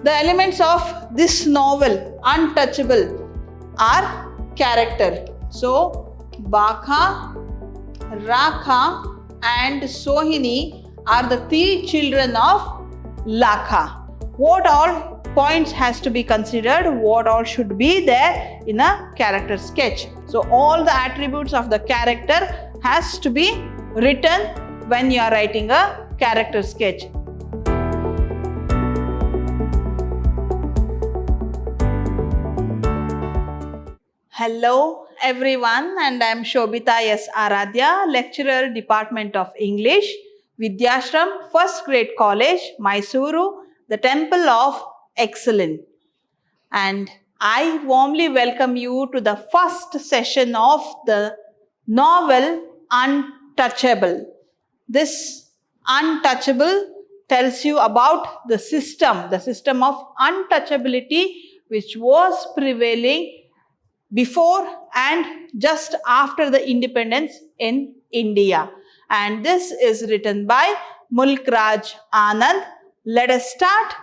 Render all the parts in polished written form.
The elements of this novel, Untouchable, are character. So, Bakha, Rakha and Sohini are the three children of Lakha. What all points has to be considered, what all should be there in a character sketch. So all the attributes of the character has to be written when you are writing a character sketch. Hello everyone, and I am Shobita S. Aradhya, lecturer, Department of English, Vidhyaashram, First Grade College, MYSURU, the Temple of Excellence. And I warmly welcome you to the first session of the novel Untouchable. This Untouchable tells you about the system of untouchability which was prevailing before and just after the independence in India. And this is written by Mulk Raj Anand. Let us start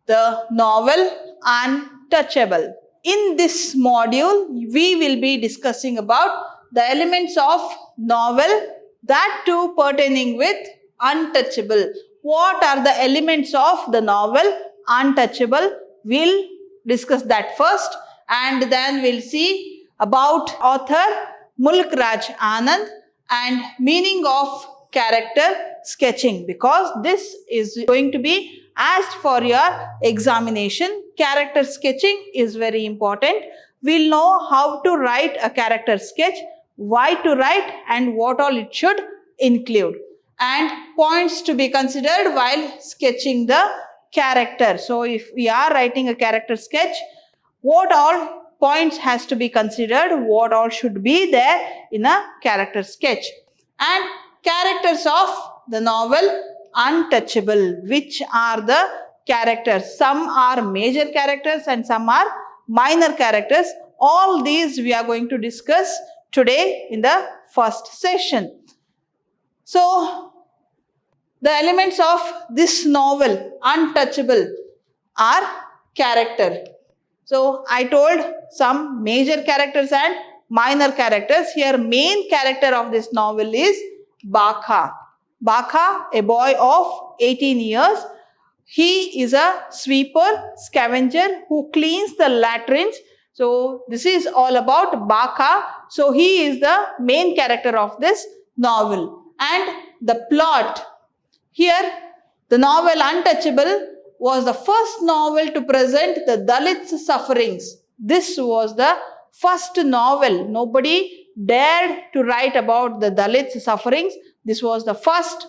the novel Untouchable. In this module, we will be discussing about the elements of novel, that too pertaining with Untouchable. What are the elements of the novel Untouchable? We'll discuss that first, and then we'll see about author Mulk Raj Anand and meaning of character sketching, because this is going to be asked for your examination. Character sketching is very important. We'll know how to write a character sketch, why to write, and what all it should include, and points to be considered while sketching the character. So if we are writing a character sketch, what all points has to be considered, what all should be there in a character sketch. And characters of the novel Untouchable, which are the characters. Some are major characters and some are minor characters. All these we are going to discuss today in the first session. So, the elements of this novel Untouchable are character. So, I told some major characters and minor characters. Here, main character of this novel is Bakha. Bakha, a boy of 18 years. He is a sweeper, scavenger who cleans the latrines. So, this is all about Bakha. So, he is the main character of this novel. And the plot. Here, the novel Untouchable was the first novel to present the Dalits' sufferings. This was the first novel. Nobody dared to write about the Dalits' sufferings. This was the first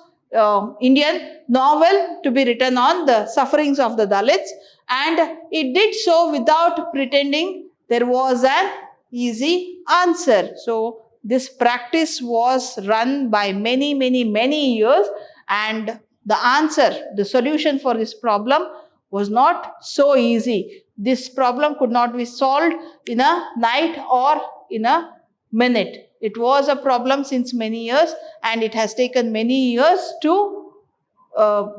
Indian novel to be written on the sufferings of the Dalits, and it did so without pretending there was an easy answer. So, this practice was run by many years, and the answer, the solution for this problem was not so easy. This problem could not be solved in a night or in a minute. It was a problem since many years, and it has taken many years to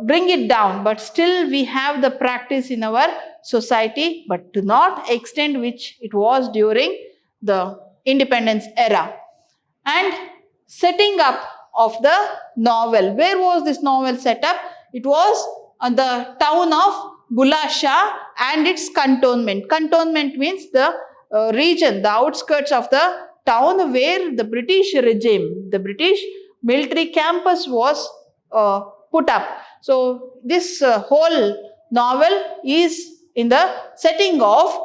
bring it down. But still we have the practice in our society, but to not extent which it was during the independence era. And setting up of the novel. Where was this novel set up? It was on the town of Bulasha and its cantonment. Cantonment means the region, the outskirts of the town where the British regime, the British military campus was put up. So, this whole novel is in the setting of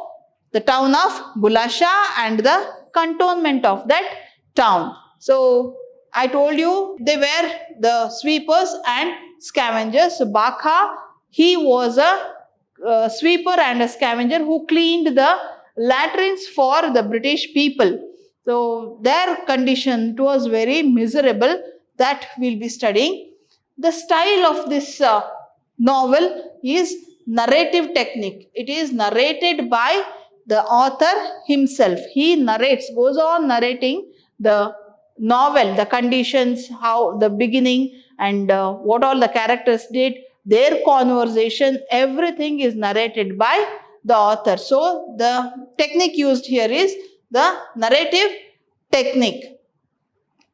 the town of Bulasha and the cantonment of that town. So, I told you they were the sweepers and scavengers. So, Bakha, he was a sweeper and a scavenger who cleaned the latrines for the British people. So, their condition, it was very miserable. That we'll be studying. The style of this novel is narrative technique. It is narrated by the author himself. He narrates, goes on narrating the novel, the conditions, how the beginning and what all the characters did, their conversation, everything is narrated by the author. So the technique used here is the narrative technique.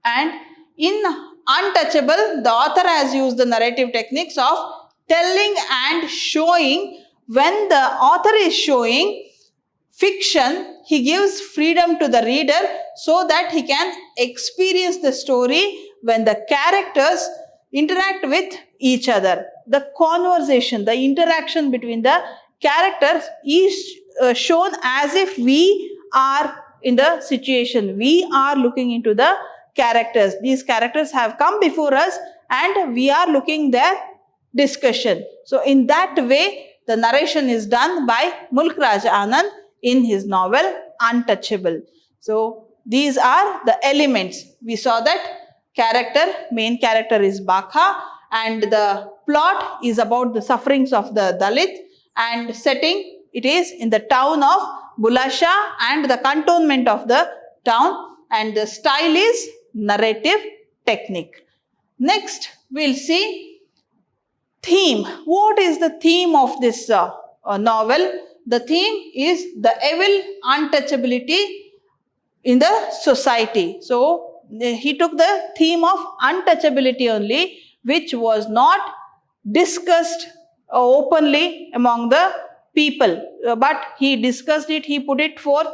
And in Untouchable, the author has used the narrative techniques of telling and showing. When the author is showing fiction, he gives freedom to the reader so that he can experience the story when the characters interact with each other. The conversation, the interaction between the characters is shown as if we are in the situation. We are looking into the characters. These characters have come before us and we are looking their discussion. So in that way, the narration is done by Mulk Raj Anand in his novel Untouchable. So these are the elements. We saw that main character is Bakha, and the plot is about the sufferings of the Dalit, and setting, it is in the town of Bulasha and the cantonment of the town, and the style is narrative technique. Next, we'll see theme. What is the theme of this novel? The theme is the evil untouchability in the society. So he took the theme of untouchability only, which was not discussed openly among the people, but he discussed it, he put it forth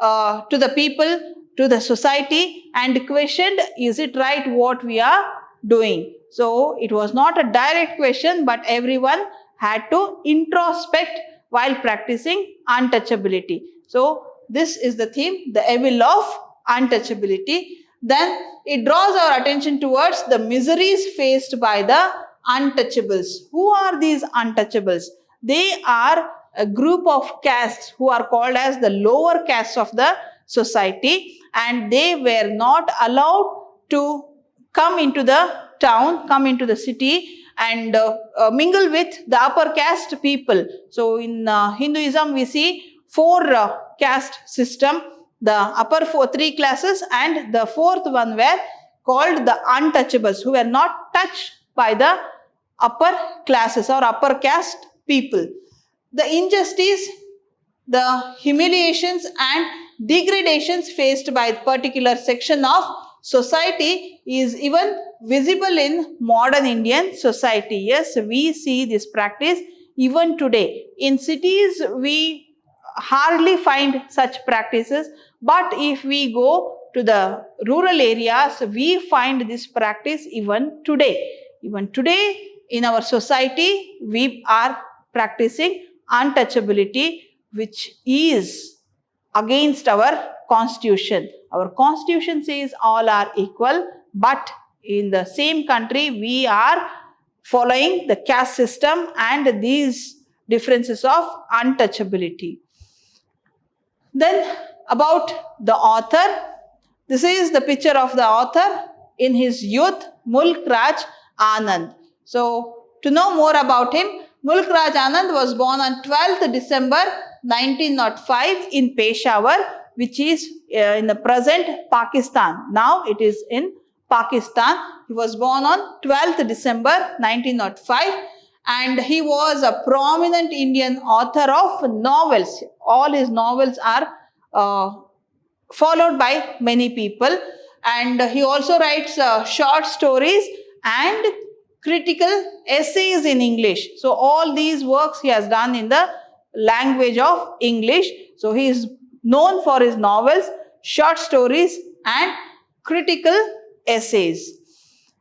to the people, to the society, and questioned, is it right what we are doing? So it was not a direct question, but everyone had to introspect while practicing untouchability. So this is the theme, the evil of untouchability. Then it draws our attention towards the miseries faced by the untouchables. Who are these untouchables? They are a group of castes who are called as the lower castes of the society, and they were not allowed to come into the town, come into the city and mingle with the upper caste people. So in Hinduism we see four caste system. The upper three classes and the fourth one were called the untouchables, who were not touched by the upper classes or upper caste people. The injustice, the humiliations and degradations faced by a particular section of society is even visible in modern Indian society. Yes, we see this practice even today. In cities, we hardly find such practices, but if we go to the rural areas, we find this practice even today. Even today in our society, we are practicing untouchability, which is against our constitution. Our constitution says all are equal, but in the same country, we are following the caste system and these differences of untouchability. Then about the author, this is the picture of the author in his youth, Mulk Raj Anand. So to know more about him, Mulk Raj Anand was born on 12th December 1905 in Peshawar, which is in the present Pakistan. Now it is in Pakistan. He was born on 12th December 1905 and he was a prominent Indian author of novels. All his novels are followed by many people, and he also writes short stories and critical essays in English. So all these works he has done in the language of English. So he is known for his novels, short stories and critical essays.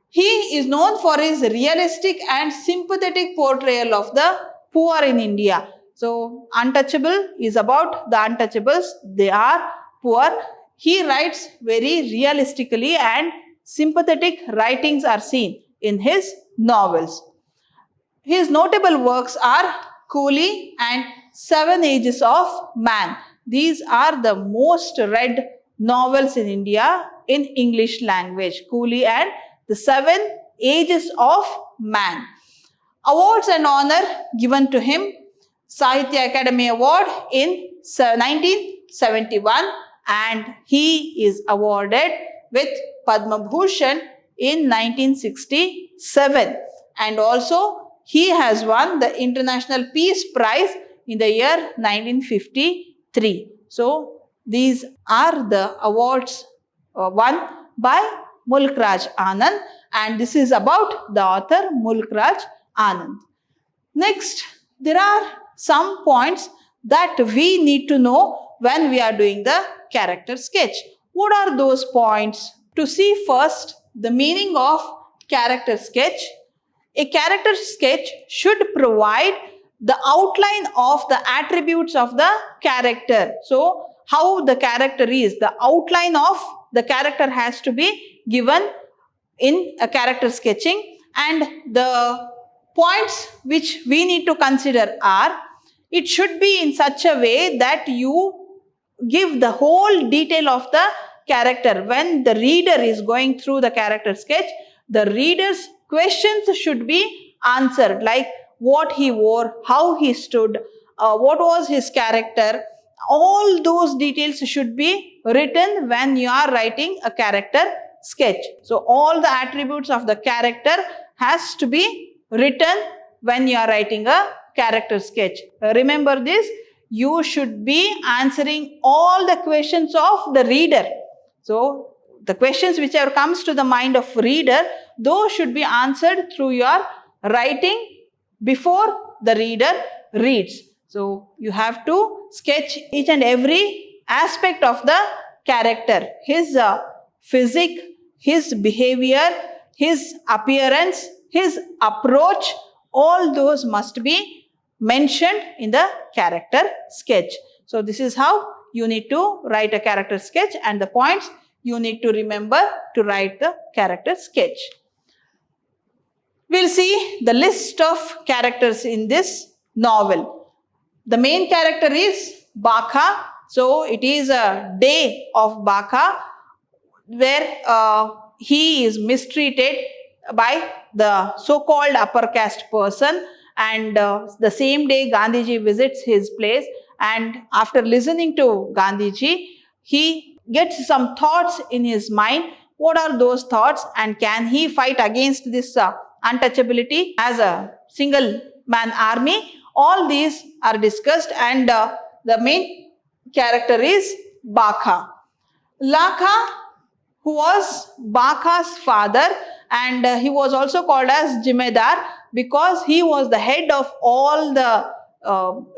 He is known for his realistic and sympathetic portrayal of the poor in India. So Untouchable is about the untouchables. They are poor. He writes very realistically and sympathetic writings are seen in his novels. His notable works are Coolie and 7 Ages of Man. These are the most read novels in India in English language. Coolie and the 7 Ages of Man. Awards and honor given to him: Sahitya Academy Award in 1971, and he is awarded with Padma Bhushan in 1967, and also he has won the International Peace Prize in the year 1953. So these are the awards won by Mulk Raj Anand, and this is about the author Mulk Raj Anand. Next, there are some points that we need to know when we are doing the character sketch. What are those points? To see first the meaning of character sketch. A character sketch should provide the outline of the attributes of the character. So, how the character is, the outline of the character has to be given in a character sketching, and the points which we need to consider are, it should be in such a way that you give the whole detail of the character. When the reader is going through the character sketch, the reader's questions should be answered, like what he wore, how he stood, what was his character. All those details should be written when you are writing a character sketch. So all the attributes of the character has to be written when you are writing a character sketch. Remember this, you should be answering all the questions of the reader. So the questions which comes to the mind of reader, those should be answered through your writing before the reader reads. So you have to sketch each and every aspect of the character, his physique, his behavior, his appearance, his approach, all those must be mentioned in the character sketch. So this is how you need to write a character sketch, and the points you need to remember to write the character sketch. We'll see the list of characters in this novel. The main character is B.C.A. So it is a day of B.C.A. where he is mistreated by the so-called upper caste person, and the same day Gandhiji visits his place, and after listening to Gandhiji, he gets some thoughts in his mind. What are those thoughts, and can he fight against this untouchability as a single man army? All these are discussed, and the main character is B.C.A. Lakha, who was B.C.A.'s father, and he was also called as Jimedar because he was the head of all the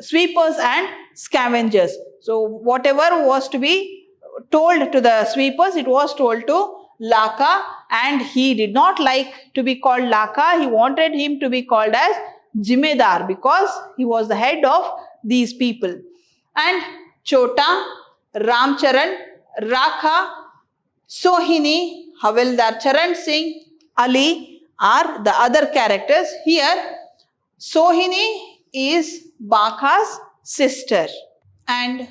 sweepers and scavengers. So whatever was to be told to the sweepers, it was told to Lakha, and he did not like to be called Lakha. He wanted him to be called as Jimedar because he was the head of these people. And Chota, Ramcharan, Rakha, Sohini, Havildar Charan Singh, Ali are the other characters. Here, Sohini is B.C.A.'s sister, and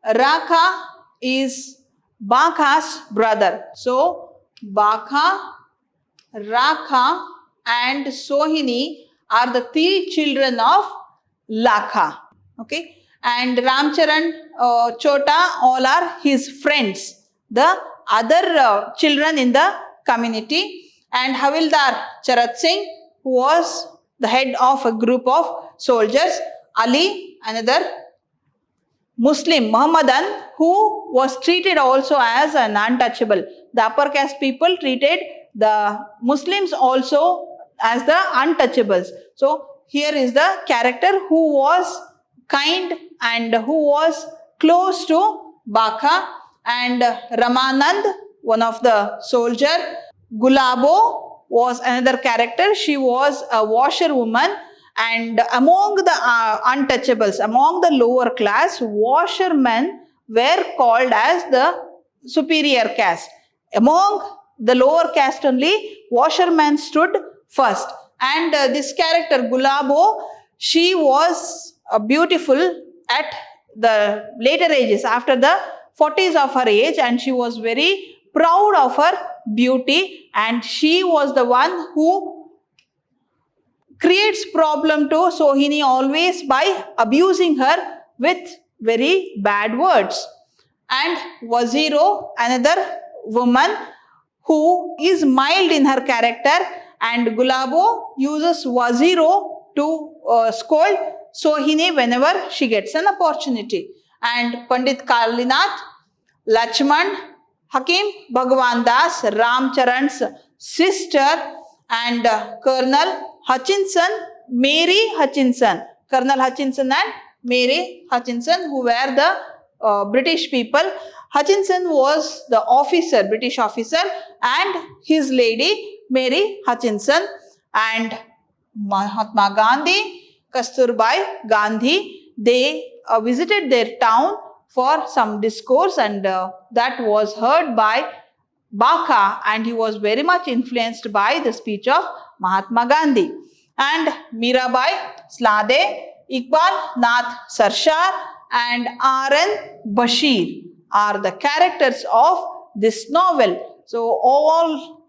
Rakha is B.C.A.'s brother. So, B.C.A., Rakha and Sohini are the three children of Lakha. Okay, and Ramcharan, Chota, all are his friends, the other children in the community. And Havildar Charat Singh, who was the head of a group of soldiers. Ali, another Muslim, Muhammadan, who was treated also as an untouchable. The upper caste people treated the Muslims also as the untouchables. So here is the character who was kind and who was close to B.C.A. And Ramanand, one of the soldier. Gulabo was another character. She was a washerwoman, and among the untouchables, among the lower class, washermen were called as the superior caste. Among the lower caste only, washermen stood first. And this character Gulabo, she was beautiful at the later ages, after the 40s of her age, and she was very proud of her beauty, and she was the one who creates problem to Sohini always by abusing her with very bad words. And Waziro, another woman who is mild in her character, and Gulabo uses Waziro to scold Sohini whenever she gets an opportunity. And Pandit Kalinath, Lachman, Hakim Bhagwan Das, Ramcharan's sister, and Colonel Hutchinson, Mary Hutchinson. Colonel Hutchinson and Mary Hutchinson, who were the British people. Hutchinson was the officer, British officer, and his lady, Mary Hutchinson, and Mahatma Gandhi, Kasturbai Gandhi, they visited their town for some discourse, and that was heard by B.C.A, and he was very much influenced by the speech of Mahatma Gandhi. And Mirabai, Slade, Iqbal Nath Sarshar, and R.N. Bashir are the characters of this novel. So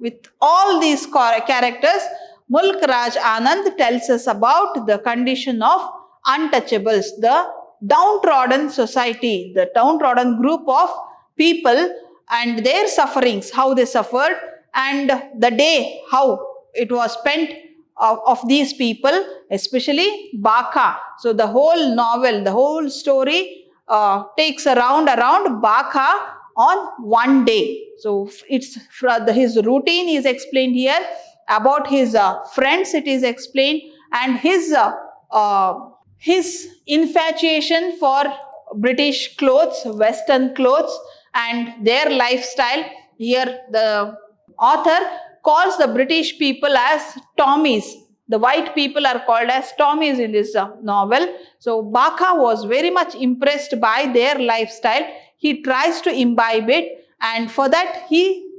with all these characters, Mulk Raj Anand tells us about the condition of untouchables, the downtrodden society, the downtrodden group of people and their sufferings, how they suffered, and the day, how it was spent of these people, especially B.C.A. So the whole novel, the whole story takes around B.C.A on one day. So it's his routine is explained here, about his friends it is explained, and his infatuation for British clothes, Western clothes, and their lifestyle. Here the author calls the British people as Tommies. The white people are called as Tommies in this novel. So B.C.A was very much impressed by their lifestyle. He tries to imbibe it, and for that he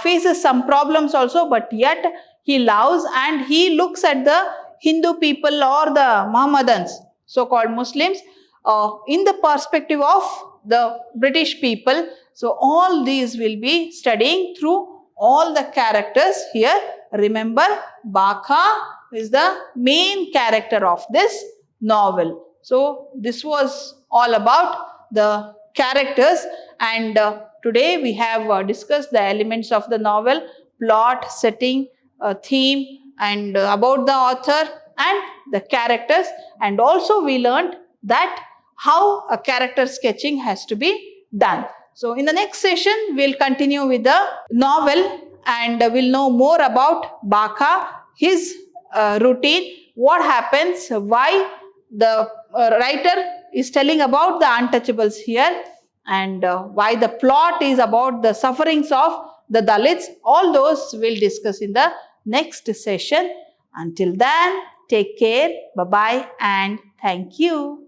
faces some problems also, but yet he loves and he looks at the Hindu people or the Mohammedans, so-called Muslims, in the perspective of the British people. So all these will be studying through all the characters here. Remember, B.C.A is the main character of this novel. So this was all about the characters, and today we have discussed the elements of the novel, plot, setting, theme, and about the author and the characters, and also we learned that how a character sketching has to be done. So in the next session we'll continue with the novel, and we'll know more about B.C.A, his routine, what happens, why the writer is telling about the untouchables here, and why the plot is about the sufferings of the Dalits. All those we'll discuss in the next session. Until then, take care, bye-bye, and thank you.